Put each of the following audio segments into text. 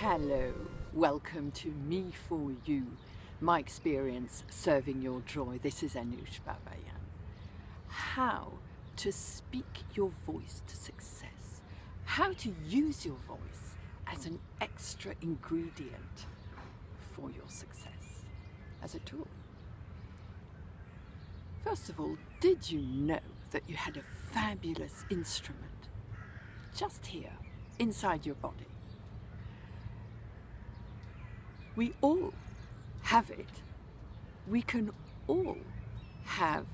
Hello, welcome to Me For You, my experience serving your joy. This is Anush Babayan. How to speak your voice to success. How to use your voice as an extra ingredient for your success, as a tool. First of all, did you know that you had a fabulous instrument just here, inside your body? We all have it. We can all have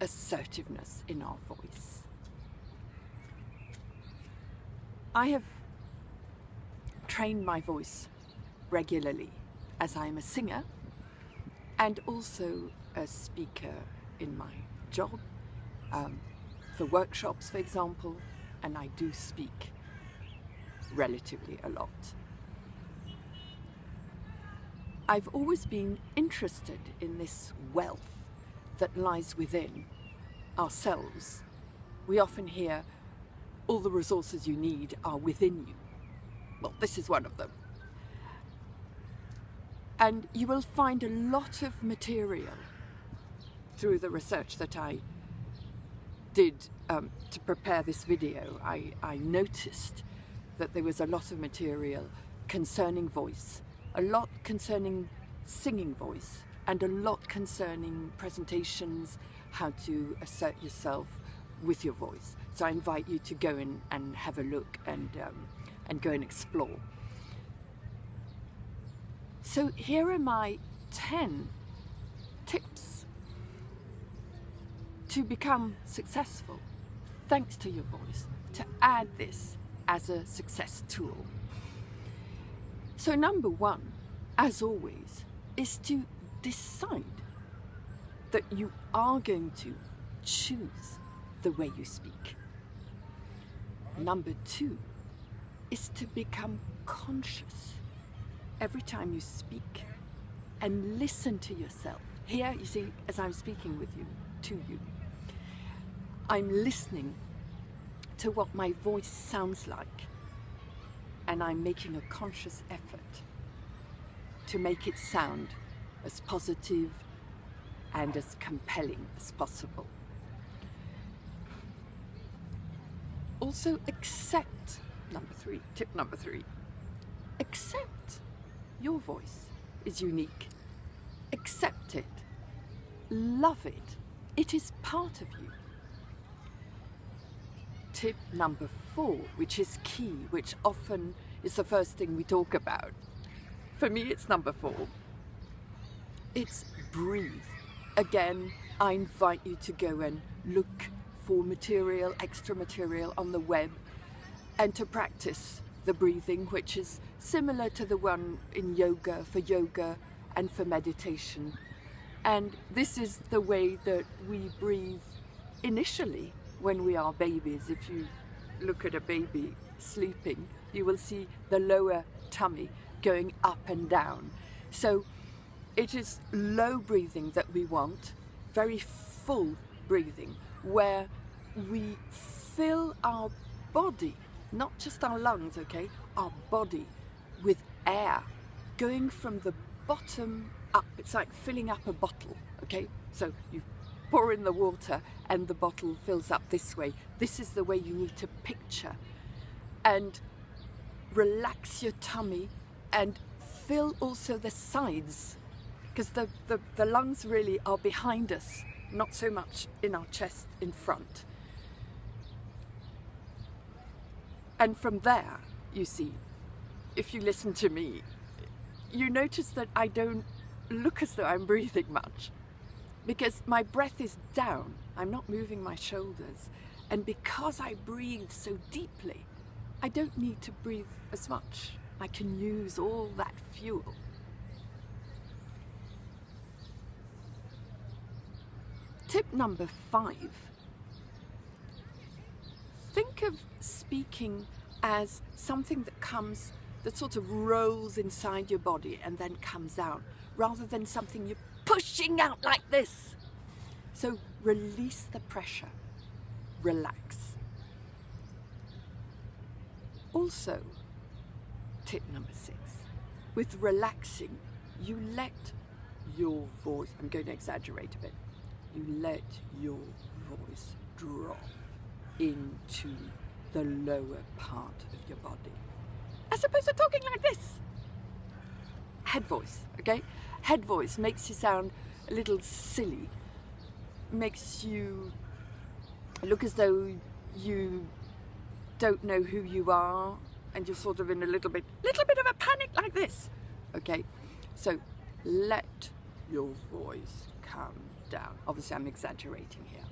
assertiveness in our voice. I have trained my voice regularly as I am a singer and also a speaker in my job, for workshops, for example, and I do speak relatively a lot. I've always been interested in this wealth that lies within ourselves. We often hear all the resources you need are within you. Well, this is one of them. And you will find a lot of material through the research that I did to prepare this video. I noticed that there was a lot of material concerning voice, a lot concerning singing voice, and a lot concerning presentations, how to assert yourself with your voice. So I invite you to go in and have a look and go and explore. So here are my 10 tips to become successful thanks to your voice, to add this as a success tool. So number one, as always, is to decide that you are going to choose the way you speak. Number two is to become conscious every time you speak and listen to yourself. Here, you see, as I'm speaking with you, to you, I'm listening to what my voice sounds like, and I'm making a conscious effort to make it sound as positive and as compelling as possible. Also accept, tip number three, accept your voice is unique. Accept it, love it, it is part of you. Tip number four, which is key, which often is the first thing we talk about. For me, it's number four. It's breathe. Again, I invite you to go and look for material, extra material on the web, and to practice the breathing, which is similar to the one in yoga and for meditation. And this is the way that we breathe initially when we are babies. If you look at a baby sleeping, you will see the lower tummy going up and down. So it is low breathing that we want, very full breathing, where we fill our body, not just our lungs, okay, our body with air, going from the bottom up. It's like filling up a bottle, okay? So you pour in the water and the bottle fills up this way. This is the way you need to picture. And relax your tummy and fill also the sides, because the lungs really are behind us, not so much in our chest in front. And from there, you see, if you listen to me, you notice that I don't look as though I'm breathing much, because my breath is down. I'm not moving my shoulders. And because I breathe so deeply, I don't need to breathe as much. I can use all that fuel. Tip number 5. Think of speaking as something that sort of rolls inside your body and then comes out, rather than something you're pushing out like this. So release the pressure, relax. Also, tip number 6. With relaxing, you let your voice, I'm going to exaggerate a bit, you let your voice drop into the lower part of your body, as opposed to talking like this. Head voice, okay? Head voice makes you sound a little silly, makes you look as though you don't know who you are, and you're sort of in a little bit of a panic like this, okay? So let your voice calm down. Obviously, I'm exaggerating here.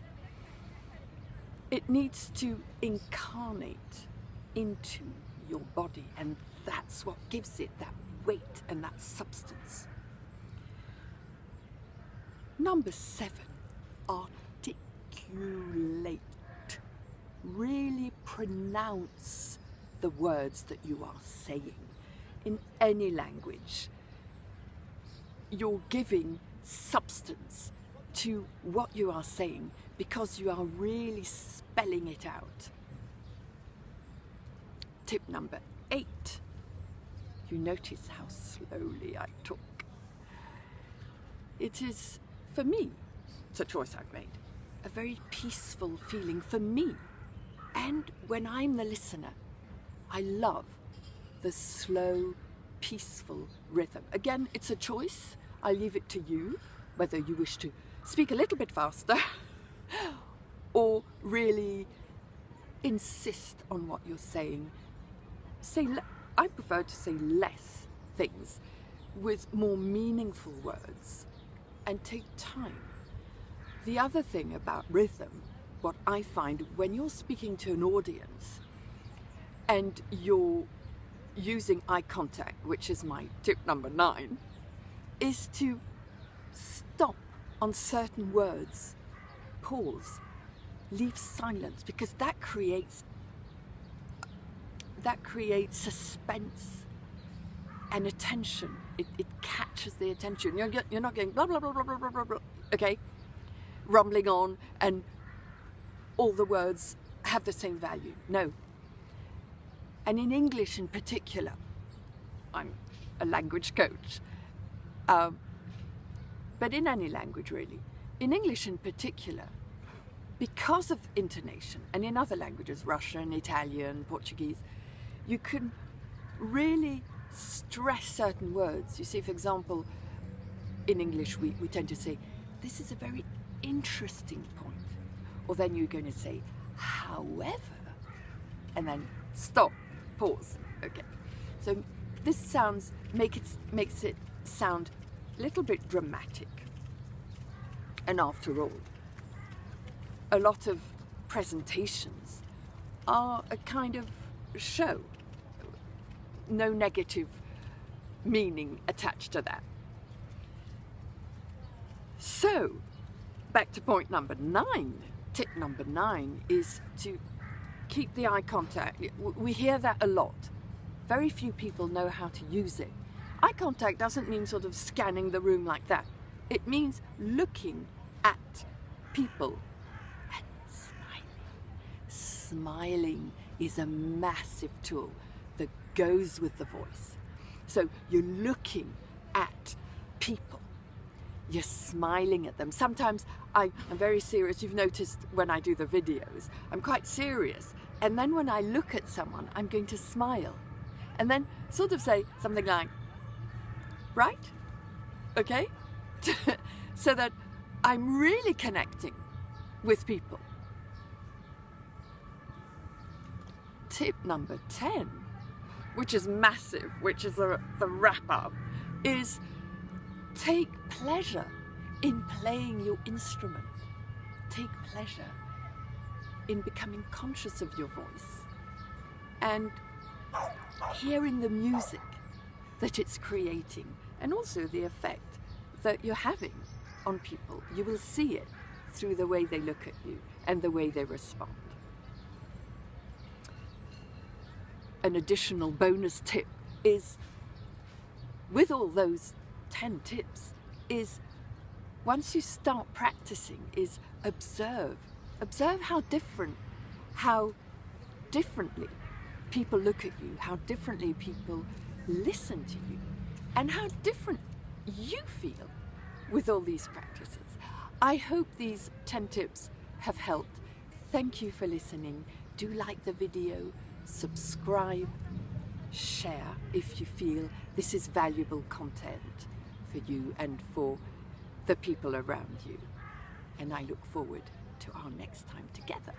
It needs to incarnate into your body, and that's what gives it that weight and that substance. Number 7, articulate. Really pronounce the words that you are saying. In any language, you're giving substance to what you are saying because you are really spelling it out. Tip number 8. You notice how slowly I talk. It is, for me, it's a choice I've made, a very peaceful feeling for me. And when I'm the listener, I love the slow, peaceful rhythm. Again, it's a choice. I leave it to you, whether you wish to speak a little bit faster or really insist on what you're saying. I prefer to say less things with more meaningful words and take time. The other thing about rhythm, what I find when you're speaking to an audience and you're using eye contact, which is my tip number 9, is to stop on certain words, pause, leave silence, because that creates suspense and attention. It catches the attention. You're not going blah, blah, blah, blah, blah, blah, blah, okay? Rumbling on and all the words have the same value. No. And in English in particular, I'm a language coach, but in any language really, in English in particular, because of intonation, and in other languages, Russian, Italian, Portuguese, you can really stress certain words. You see, for example, in English we tend to say, this is a very interesting point. Or then you're going to say, however, and then stop, pause. Okay. So this makes it sound a little bit dramatic. And after all, a lot of presentations are a kind of show. No negative meaning attached to that. So, back to point number 9. Tip number 9 is to keep the eye contact. We hear that a lot. Very few people know how to use it. Eye contact doesn't mean sort of scanning the room like that. It means looking at people and smiling. Smiling is a massive tool that goes with the voice. So you're looking at people. You're smiling at them. Sometimes I'm very serious. You've noticed when I do the videos, I'm quite serious. And then when I look at someone, I'm going to smile. And then sort of say something like, right? Okay? So that I'm really connecting with people. Tip number 10, which is massive, which is the wrap up, is take pleasure in playing your instrument. Take pleasure in becoming conscious of your voice and hearing the music that it's creating and also the effect that you're having on people. You will see it through the way they look at you and the way they respond. An additional bonus tip is, with all those 10 tips, is once you start practicing, is observe how differently people look at you, how differently people listen to you, and how different you feel with all these practices. I hope these 10 tips have helped. Thank you for listening. Do like the video, subscribe, share if you feel this is valuable content for you and for the people around you. And I look forward to our next time together.